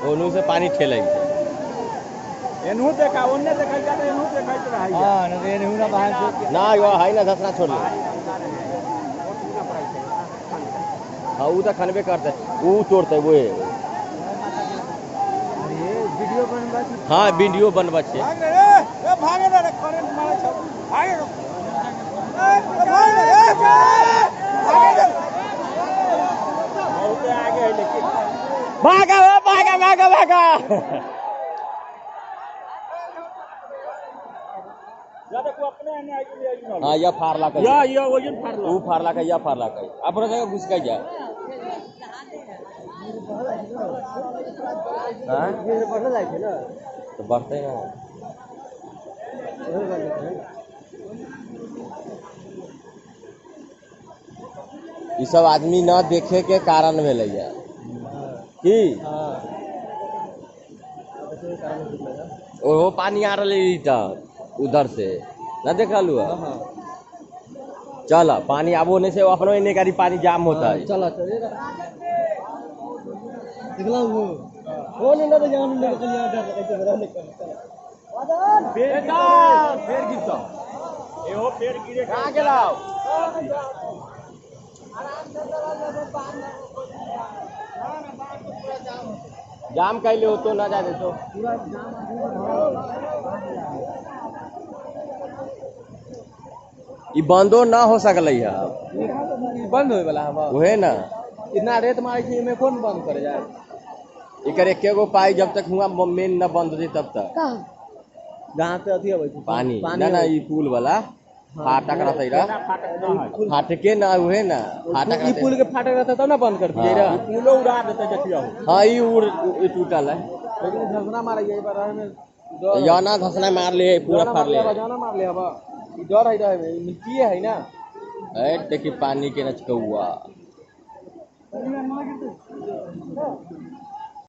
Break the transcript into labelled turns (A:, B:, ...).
A: ओनू से पानी ठेले
B: एनहु देखा ओन्ने देखा जाते एनहु देखा तो रहा
A: हां न एनहु ना बाहर ना यो हाई ना धसना छोड़ ले हां उ तो खनबे करते उ तोड़ते वो
B: अरे वीडियो बनवा
A: हां वीडियो बनवा छे
B: भाग रे करंट मारे छ भाग रे बहुत आगे है लेकिन
A: भागा भागा भागा भागा
B: या देखो अपने ने आई ले
A: हां या फारला का
B: या वजन फारला
A: उ फारला का या फारला का अपना जगह घुस के जा हां ये बढ़ जाए थे ना तो बढ़ते ना ये सब आदमी न देखे के कारण भेलै है की ओहो पानी आ रही उधर से न देखलू चल पानी आबो नहीं से अपनो इन्हें गाड़ी पानी जाम होता है
B: चला दिखला वो नहीं ना जान निकल लिया डर कैसे बड़ा निकल बेटा पेड़ गिरता ए हो पेड़ गिरे
A: कहां गेलाओ जाम कैले हो तो ना जा दे तो पूरा जाम ई बंदो ना हो सकलै है
B: बंद होए वाला है
A: ओहे ना
B: इतना रेत मारे छी में कौन बंद करे जाए
A: एकर एके गो पाई जब तक हुआ मेन न बंद होती तब तक
B: जहां से अथी आवे
A: पानी ना ना ई पुल वाला फाटक रहते रा फाटके ना हुए ना फाटक
B: ई पुल के फाटक रहता तब ना बंद कर दिए रा पुलो उड़ा देते देखियो
A: हां ई टूटल है
B: लेकिन धसना मारे ये बार में
A: या ना धसना मार ले पूरा फाड़ ले
B: जाना मार ले हवा ई डर है रहे मिट्टी है ना
A: ए देखी पानी के नचकौआ